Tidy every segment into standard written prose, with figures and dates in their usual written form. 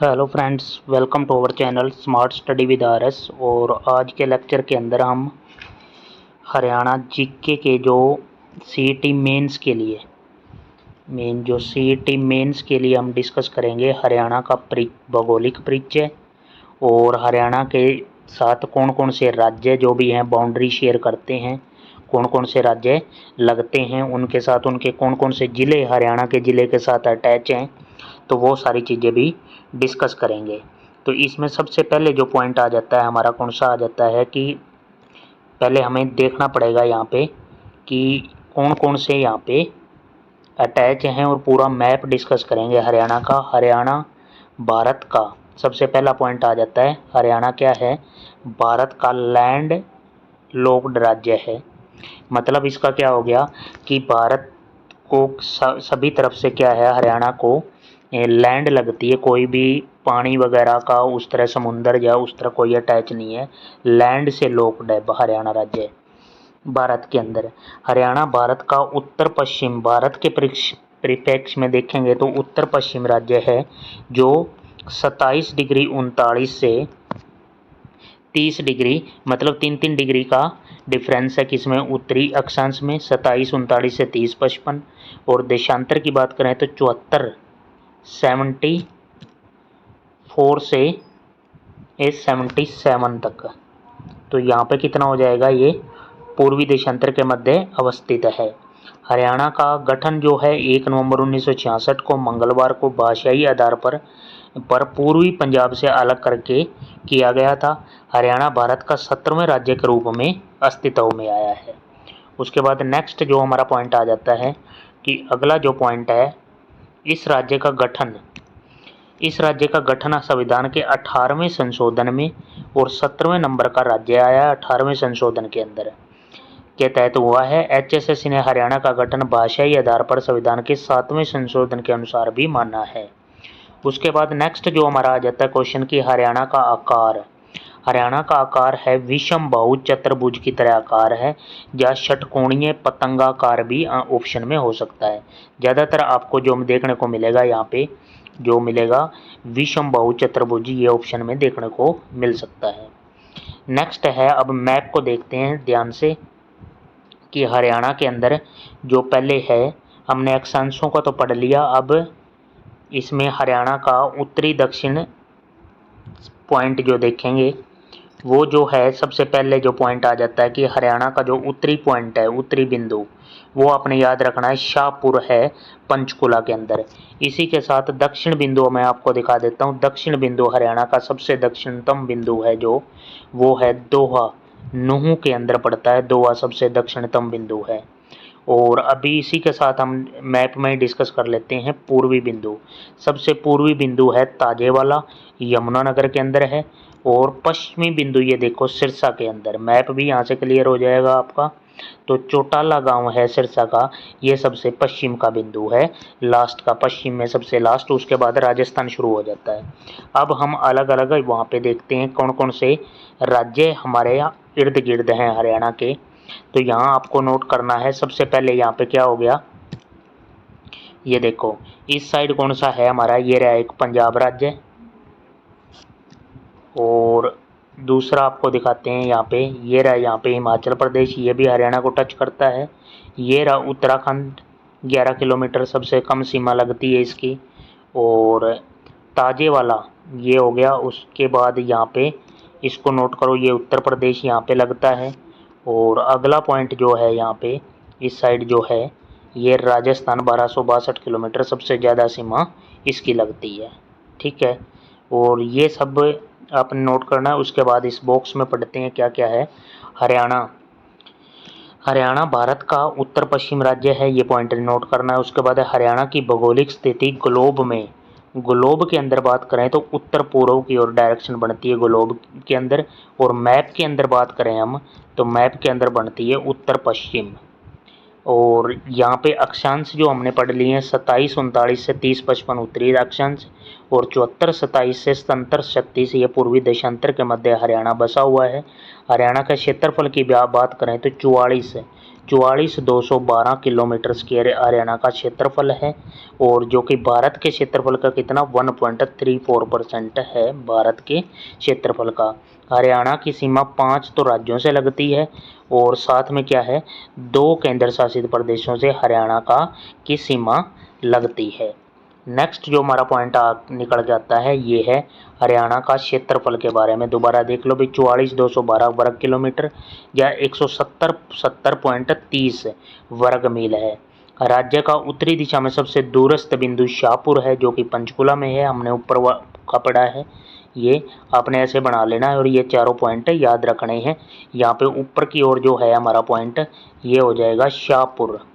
Hello friends, welcome to our channel smart study with RS. और आज के lecture के अंदर हम हरियाणा जीके के जो सीईटी मेंस के लिए हम डिस्कस करेंगे हरियाणा का भौगोलिक परिचय और हरियाणा के साथ कौन कौन से राज्य जो भी हैं बाउंड्री शेयर करते हैं, कौन कौन से राज्य लगते हैं, उनके साथ उनके कौन कौन से ज़िले हरियाणा के ज़िले के साथ अटैच हैं, तो वो सारी चीज़ें भी डिस्कस करेंगे। तो इसमें सबसे पहले जो पॉइंट आ जाता है हमारा कौन सा आ जाता है कि पहले हमें देखना पड़ेगा यहाँ पे कि कौन कौन से यहाँ पे अटैच हैं और पूरा मैप डिस्कस करेंगे हरियाणा का। हरियाणा भारत का सबसे पहला पॉइंट आ जाता है, हरियाणा क्या है, भारत का लैंड लॉक्ड राज्य है। मतलब इसका क्या हो गया कि भारत को सभी तरफ से क्या है, हरियाणा को लैंड लगती है, कोई भी पानी वगैरह का उस तरह समुंदर या उस तरह कोई अटैच नहीं है, लैंड से लॉक्ड है हरियाणा राज्य भारत के अंदर। हरियाणा भारत का उत्तर पश्चिम, भारत के परिप्रेक्ष्य में देखेंगे तो उत्तर पश्चिम राज्य है जो 27 डिग्री 39 से 30 डिग्री, मतलब 3-3 डिग्री का डिफरेंस है किसमें, उत्तरी अक्षांश में 27 39 से 30 55, और देशांतर की बात करें तो 74 74 से 77 तक। तो यहाँ पे कितना हो जाएगा, ये पूर्वी देशांतर के मध्य अवस्थित है। हरियाणा का गठन जो है 1 नवंबर 1966 को मंगलवार को भाषाई आधार पर पूर्वी पंजाब से अलग करके किया गया था। हरियाणा भारत का 17वें राज्य के रूप में अस्तित्व में आया है। उसके बाद नेक्स्ट जो हमारा पॉइंट आ जाता है कि अगला जो पॉइंट है, इस राज्य का गठन संविधान के 18वें संशोधन में और 17वें नंबर का राज्य आया 18वें संशोधन के अंदर के तहत हुआ है। HSS ने हरियाणा का गठन भाषाई आधार पर संविधान के 7वें संशोधन के अनुसार भी माना है। उसके बाद नेक्स्ट जो हमारा आ जाता है क्वेश्चन की हरियाणा का आकार। हरियाणा का आकार है विषम बहु चतुर्भुज की तरह आकार है, या षटकोणीय पतंगाकार भी ऑप्शन में हो सकता है। ज़्यादातर आपको जो देखने को मिलेगा यहाँ पे जो मिलेगा विषम बहु चतुर्भुज, ये ऑप्शन में देखने को मिल सकता है। नेक्स्ट है, अब मैप को देखते हैं ध्यान से कि हरियाणा के अंदर जो पहले है, हमने अक्षांशों का तो पढ़ लिया, अब इसमें हरियाणा का उत्तरी दक्षिण पॉइंट जो देखेंगे वो जो है, सबसे पहले जो पॉइंट आ जाता है कि हरियाणा का जो उत्तरी पॉइंट है, उत्तरी बिंदु, वो आपने याद रखना है, शाहपुर है पंचकुला के अंदर। इसी के साथ दक्षिण बिंदु मैं आपको दिखा देता हूँ। दक्षिण बिंदु हरियाणा का सबसे दक्षिणतम बिंदु है जो वो है दोहा, नूहू के अंदर पड़ता है। दोहा सबसे दक्षिणतम बिंदु है। और अभी इसी के साथ हम मैप में डिस्कस कर लेते हैं पूर्वी बिंदु। सबसे पूर्वी बिंदु है ताजेवाला, यमुनानगर के अंदर है। और पश्चिमी बिंदु ये देखो सिरसा के अंदर। मैप भी यहाँ से क्लियर हो जाएगा आपका। तो चौटाला गांव है सिरसा का, ये सबसे पश्चिम का बिंदु है, लास्ट का, पश्चिम में सबसे लास्ट। उसके बाद राजस्थान शुरू हो जाता है। अब हम अलग अलग वहाँ पे देखते हैं कौन कौन से राज्य हमारे यहाँ इर्द गिर्द हैं हरियाणा के। तो यहाँ आपको नोट करना है, सबसे पहले यहाँ पे क्या हो गया, ये देखो इस साइड कौन सा है हमारा, ये रहा एक पंजाब राज्य, और दूसरा आपको दिखाते हैं यहाँ पे, ये रहा यहाँ पे हिमाचल प्रदेश, ये भी हरियाणा को टच करता है। ये रहा उत्तराखंड, 11 किलोमीटर सबसे कम सीमा लगती है इसकी। और ताजे वाला ये हो गया। उसके बाद यहाँ पे इसको नोट करो, ये उत्तर प्रदेश यहाँ पे लगता है। और अगला पॉइंट जो है यहाँ पे इस साइड जो है, ये राजस्थान 1262 किलोमीटर, सबसे ज़्यादा सीमा इसकी लगती है। ठीक है, और ये सब आपने नोट करना है। उसके बाद इस बॉक्स में पढ़ते हैं क्या क्या है। हरियाणा भारत का उत्तर पश्चिम राज्य है, ये पॉइंट नोट करना है। उसके बाद हरियाणा की भौगोलिक स्थिति ग्लोब में, ग्लोब के अंदर बात करें तो उत्तर पूर्व की ओर डायरेक्शन बनती है ग्लोब के अंदर, और मैप के अंदर बात करें हम तो मैप के अंदर बनती है उत्तर पश्चिम। और यहाँ पे अक्षांश जो हमने पढ़ लिए हैं 27 39 से 30 55 उत्तरी अक्षांश, और 74 27 से 77 36 ये पूर्वी देशांतर के मध्य हरियाणा बसा हुआ है। हरियाणा का क्षेत्रफल की बात करें तो 44,212 किलोमीटर स्क्वायर हरियाणा का क्षेत्रफल है, और जो कि भारत के क्षेत्रफल का कितना 1.34% है भारत के क्षेत्रफल का। हरियाणा की सीमा 5 तो राज्यों से लगती है, और साथ में क्या है 2 केंद्र शासित प्रदेशों से हरियाणा की सीमा लगती है। नेक्स्ट जो हमारा पॉइंट निकल के आता है ये है हरियाणा का क्षेत्रफल के बारे में। दोबारा देख लो भाई, 44,212 वर्ग किलोमीटर या 170.30 वर्ग मील है। राज्य का उत्तरी दिशा में सबसे दूरस्थ बिंदु शाहपुर है, जो कि पंचकुला में है। हमने ऊपर का पढ़ा है, ये आपने ऐसे बना लेना है और ये चारों पॉइंट याद रखने हैं। यहाँ पे ऊपर की ओर जो है हमारा पॉइंट ये हो जाएगा शाहपुर।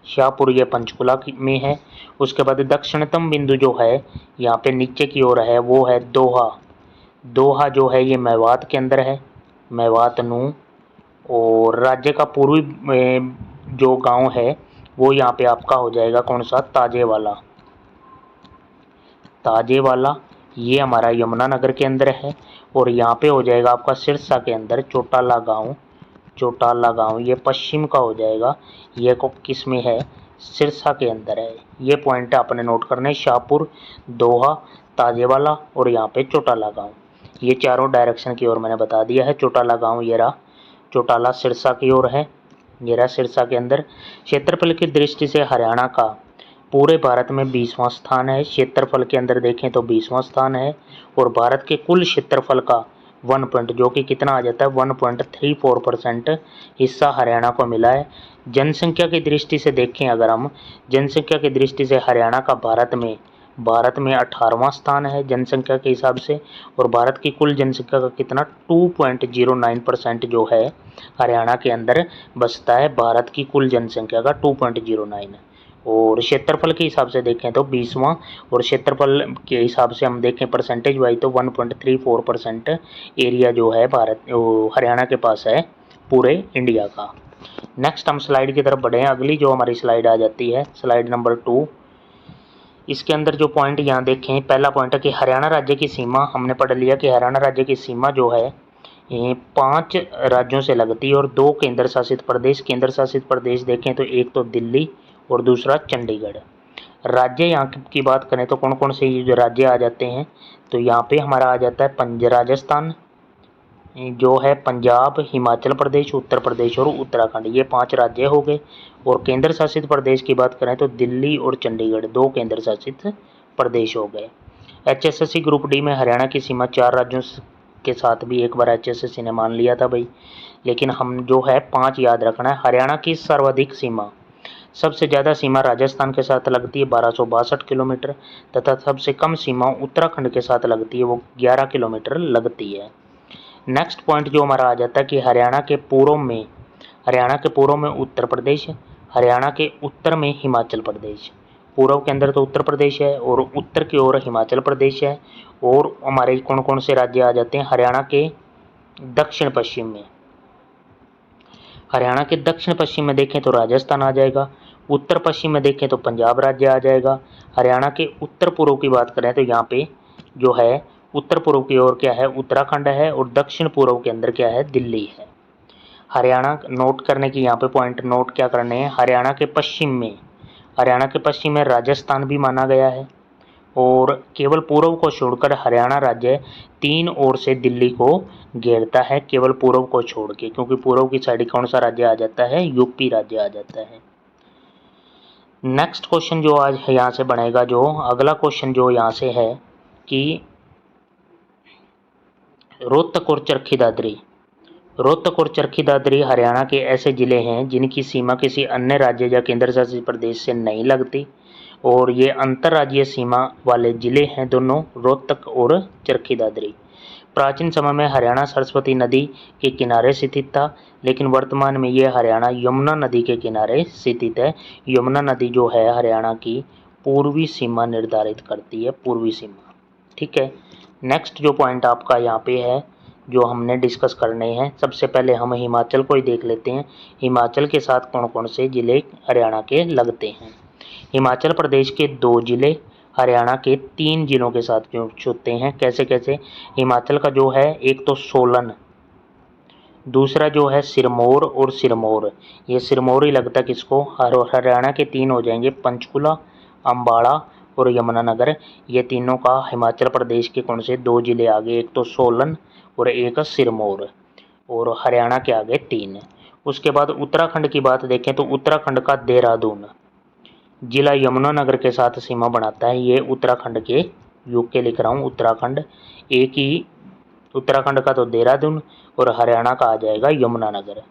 शाहपुर ये पंचकुला में है। उसके बाद दक्षिणतम बिंदु जो है यहाँ पे नीचे की ओर है वो है दोहा। दोहा जो है ये मेवात के अंदर है, मेवात नू। और राज्य का पूर्वी जो गांव है वो यहाँ पे आपका हो जाएगा कौन सा, ताजेवाला। ताजेवाला ये हमारा यमुनानगर के अंदर है। और यहाँ पे हो जाएगा आपका सिरसा के अंदर चौटाला गांव। चौटाला गांव ये पश्चिम का हो जाएगा, ये को किस में है, सिरसा के अंदर है। ये पॉइंट आपने नोट करने, शाहपुर, दोहा, ताजेवाला और यहाँ पे चौटाला गांव। ये चारों डायरेक्शन की ओर मैंने बता दिया है। चौटाला गांव ये रहा, चौटाला सिरसा की ओर है, ये रहा सिरसा के अंदर। क्षेत्रफल की दृष्टि से हरियाणा का पूरे भारत में 20वां स्थान है। क्षेत्रफल के अंदर देखें तो 20वां स्थान है। और भारत के कुल क्षेत्रफल का 1 पॉइंट जो कि कितना आ जाता है 1.34% हिस्सा हरियाणा को मिला है। जनसंख्या की दृष्टि से देखें अगर हम, जनसंख्या की दृष्टि से हरियाणा का भारत में 18वां स्थान है जनसंख्या के हिसाब से। और भारत की कुल जनसंख्या का कितना 2.09% जो है हरियाणा के अंदर बसता है। भारत की कुल जनसंख्या का 2.09। और क्षेत्रफल के हिसाब से देखें तो 20वां, और क्षेत्रफल के हिसाब से हम देखें परसेंटेज वाइज तो 1.34% एरिया जो है हरियाणा के पास है पूरे इंडिया का। नेक्स्ट हम स्लाइड की तरफ बढ़े हैं। अगली जो हमारी स्लाइड आ जाती है स्लाइड नंबर 2। इसके अंदर जो पॉइंट यहाँ देखें, पहला पॉइंट है कि हरियाणा राज्य की सीमा हमने पढ़ लिया कि हरियाणा राज्य की सीमा जो है ये 5 राज्यों से लगती है और 2 केंद्र शासित प्रदेश। केंद्र शासित प्रदेश देखें तो एक तो दिल्ली और दूसरा चंडीगढ़। राज्य यहाँ की बात करें तो कौन कौन से जो राज्य आ जाते हैं, तो यहाँ पे हमारा आ जाता है राजस्थान जो है, पंजाब, हिमाचल प्रदेश, उत्तर प्रदेश और उत्तराखंड, ये 5 राज्य हो गए। और केंद्र शासित प्रदेश की बात करें तो दिल्ली और चंडीगढ़ 2 केंद्र शासित प्रदेश हो गए। HSSC ग्रुप डी में हरियाणा की सीमा 4 राज्यों के साथ भी एक बार HSSC ने मान लिया था भाई, लेकिन हम जो है 5 याद रखना है। हरियाणा की सर्वाधिक सीमा, सबसे ज़्यादा सीमा राजस्थान के साथ लगती है 1262 किलोमीटर, तथा सबसे कम सीमा उत्तराखंड के साथ लगती है, वो 11 किलोमीटर लगती है। नेक्स्ट पॉइंट जो हमारा आ जाता है कि हरियाणा के पूर्व में उत्तर प्रदेश, हरियाणा के उत्तर में हिमाचल प्रदेश। पूर्व के अंदर तो उत्तर प्रदेश है और उत्तर की ओर हिमाचल प्रदेश है। और हमारे कौन कौन से राज्य आ जाते हैं हरियाणा के दक्षिण पश्चिम में, हरियाणा के दक्षिण पश्चिम में देखें तो राजस्थान आ जाएगा। उत्तर पश्चिम में देखें तो पंजाब राज्य आ जाएगा। हरियाणा के उत्तर पूर्व की बात करें तो यहाँ पे जो है उत्तर पूर्व की ओर क्या है, उत्तराखंड है। और दक्षिण पूर्व के अंदर क्या है, दिल्ली है। हरियाणा नोट करने की यहाँ पे पॉइंट नोट क्या करने हैं, हरियाणा के पश्चिम में राजस्थान भी माना गया है। और केवल पूर्व को छोड़कर हरियाणा राज्य 3 ओर से दिल्ली को घेरता है, केवल पूर्व को छोड़ के, क्योंकि पूर्व की साइड कौन सा राज्य आ जाता है, यूपी राज्य आ जाता है। नेक्स्ट क्वेश्चन जो आज यहाँ से बनेगा, जो अगला क्वेश्चन जो यहाँ से है कि रोहतक और चरखी दादरी हरियाणा के ऐसे जिले हैं जिनकी सीमा किसी अन्य राज्य या केंद्र शासित प्रदेश से नहीं लगती, और ये अंतर्राज्यीय सीमा वाले जिले हैं दोनों, रोहतक और चरखी दादरी। प्राचीन समय में हरियाणा सरस्वती नदी के किनारे स्थित था, लेकिन वर्तमान में ये हरियाणा यमुना नदी के किनारे स्थित है। यमुना नदी जो है हरियाणा की पूर्वी सीमा निर्धारित करती है, पूर्वी सीमा। ठीक है। नेक्स्ट जो पॉइंट आपका यहाँ पे है जो हमने डिस्कस करने हैं, सबसे पहले हम हिमाचल को ही देख लेते हैं। हिमाचल के साथ कौन कौन से जिले हरियाणा के लगते हैं। हिमाचल प्रदेश के 2 जिले हरियाणा के 3 जिलों के साथ छूते हैं। कैसे कैसे, हिमाचल का जो है एक तो सोलन, दूसरा जो है सिरमौर और सिरमौर, ये सिरमौर ही लगता है किसको, हरियाणा के 3 हो जाएंगे, पंचकुला, अम्बाड़ा और यमुनानगर। ये तीनों का हिमाचल प्रदेश के कौन से 2 जिले आगे, एक तो सोलन और एक सिरमौर, और हरियाणा के आगे 3। उसके बाद उत्तराखंड की बात देखें तो उत्तराखंड का देहरादून जिला यमुनानगर के साथ सीमा बनाता है। ये उत्तराखंड के, यूके लिख रहा हूँ, उत्तराखंड एक ही, उत्तराखंड का तो देहरादून और हरियाणा का आ जाएगा यमुनानगर।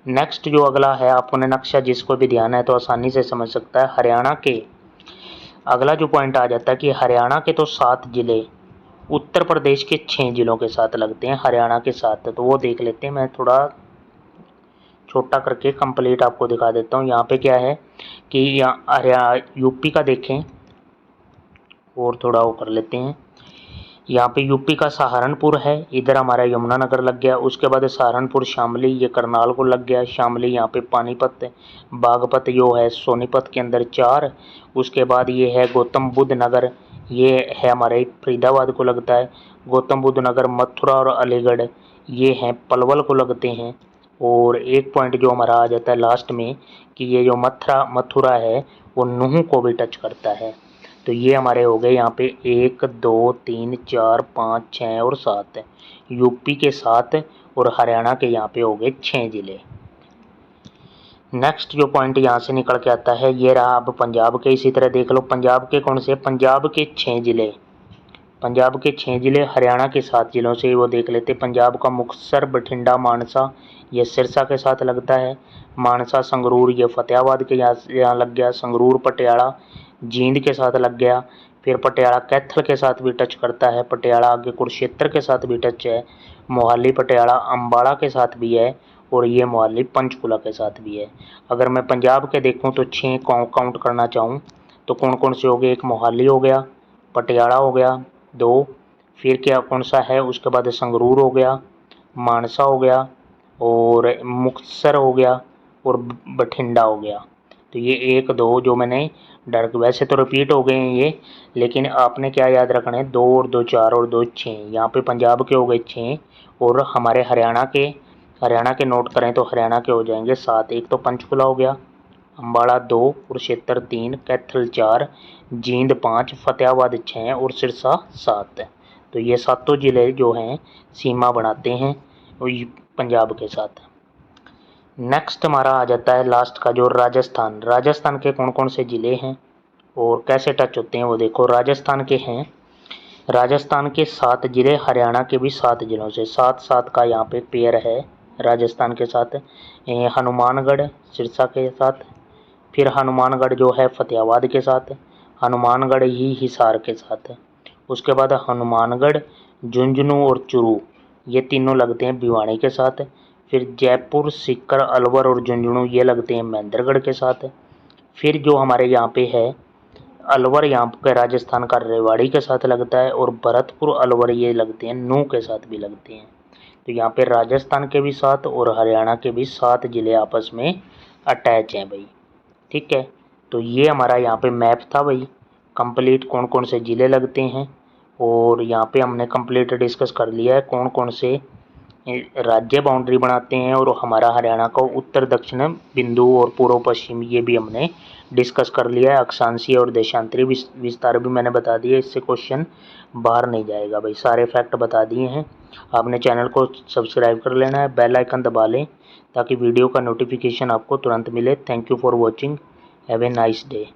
नेक्स्ट जो अगला है, आपने नक्शा जिसको भी ध्यान है तो आसानी से समझ सकता है। हरियाणा के अगला जो पॉइंट आ जाता है कि हरियाणा के तो 7 जिले उत्तर प्रदेश के 6 जिलों के साथ लगते हैं हरियाणा के साथ, तो वो देख लेते हैं। मैं थोड़ा छोटा करके कंप्लीट आपको दिखा देता हूँ। यहाँ पे क्या है कि यहाँ यूपी का देखें और थोड़ा वो कर लेते हैं। यहाँ पे यूपी का सहारनपुर है, इधर हमारा यमुनानगर लग गया। उसके बाद सहारनपुर शामली, ये करनाल को लग गया। शामली यहाँ पे पानीपत, बागपत जो है सोनीपत के अंदर 4। उसके बाद ये है गौतम बुद्ध नगर, ये है हमारे फरीदाबाद को लगता है। गौतम बुद्ध नगर, मथुरा और अलीगढ़ ये हैं पलवल को लगते हैं। और एक पॉइंट जो हमारा आ जाता है लास्ट में कि ये जो मथुरा है वो नूह को भी टच करता है। तो ये हमारे हो गए यहाँ पे 1 2 3 4 5 6 और 7, यूपी के 7 और हरियाणा के यहाँ पे हो गए 6 जिले। नेक्स्ट जो पॉइंट यहाँ से निकल के आता है ये रहा अब पंजाब के। इसी तरह देख लो पंजाब के कौन से, पंजाब के 6 जिले, पंजाब के 6 जिले हरियाणा के 7 जिलों से वो देख लेते। पंजाब का मुक्तसर, बठिंडा, मानसा ये सिरसा के साथ लगता है। मानसा संगरूर ये फतेहाबाद के यहाँ लग गया। संगरूर पटियाला जींद के साथ लग गया। फिर पटियाला कैथल के साथ भी टच करता है। पटियाला आगे कुरुक्षेत्र के साथ भी टच है। मोहाली पटियाला अम्बाड़ा के साथ भी है और ये मोहाली पंचकुला के साथ भी है। अगर मैं पंजाब के देखूँ तो 6 काउंट करना चाहूँ तो कौन कौन से हो गए, एक मोहाली हो गया, पटियाला हो गया 2, फिर क्या कौन सा है उसके बाद संगरूर हो गया, मानसा हो गया और मुक्तसर हो गया और बठिंडा हो गया। तो ये 1 2 जो मैंने डायरेक्ट, वैसे तो रिपीट हो गए हैं ये, लेकिन आपने क्या याद रखना है, 2 और 2 4 और 2 6। यहाँ पे पंजाब के हो गए 6 और हमारे हरियाणा के नोट करें तो हरियाणा के हो जाएंगे 7। एक तो पंचकुला हो गया, अम्बाड़ा 2, कुरुक्षेत्र 3, कैथल 4, जींद 5, फतेहाबाद 6 और सिरसा 7। तो ये 7 जिले जो हैं सीमा बनाते हैं पंजाब के साथ। नेक्स्ट हमारा आ जाता है लास्ट का जो राजस्थान। राजस्थान के कौन कौन से ज़िले हैं और कैसे टच होते हैं वो देखो। राजस्थान के हैं, राजस्थान के 7 ज़िले हरियाणा के भी 7 ज़िलों से, 7 का यहाँ पे पेयर है राजस्थान के साथ। हनुमानगढ़ सिरसा के साथ, फिर हनुमानगढ़ जो है फतेहाबाद के साथ, हनुमानगढ़ ही हिसार के साथ। उसके बाद हनुमानगढ़, झुंझुनू और चूरू ये तीनों लगते हैं भिवानी के साथ। फिर जयपुर, सीकर, अलवर और झुंझुनू ये लगते हैं महेंद्रगढ़ के साथ। फिर जो हमारे यहाँ पे है अलवर, यहाँ पे राजस्थान का रेवाड़ी के साथ लगता है और भरतपुर अलवर ये लगते हैं नूह के साथ भी लगते हैं। तो यहाँ पे राजस्थान के भी 7 और हरियाणा के भी 7 ज़िले आपस में अटैच हैं भाई, ठीक है। तो ये हमारा यहाँ पे मैप था भाई कंप्लीट, कौन कौन से ज़िले लगते हैं। और यहाँ पे हमने कंप्लीट डिस्कस कर लिया है कौन कौन से राज्य बाउंड्री बनाते हैं, और हमारा हरियाणा का उत्तर दक्षिण बिंदु और पूर्व पश्चिम ये भी हमने डिस्कस कर लिया है। अक्षांशीय और देशांतरी विस्तार भी मैंने बता दिया, इससे क्वेश्चन बाहर नहीं जाएगा भाई, सारे फैक्ट बता दिए हैं। आपने चैनल को सब्सक्राइब कर लेना है, बेल आइकन दबा लें ताकि वीडियो का नोटिफिकेशन आपको तुरंत मिले। Thank you for watching, have a nice day.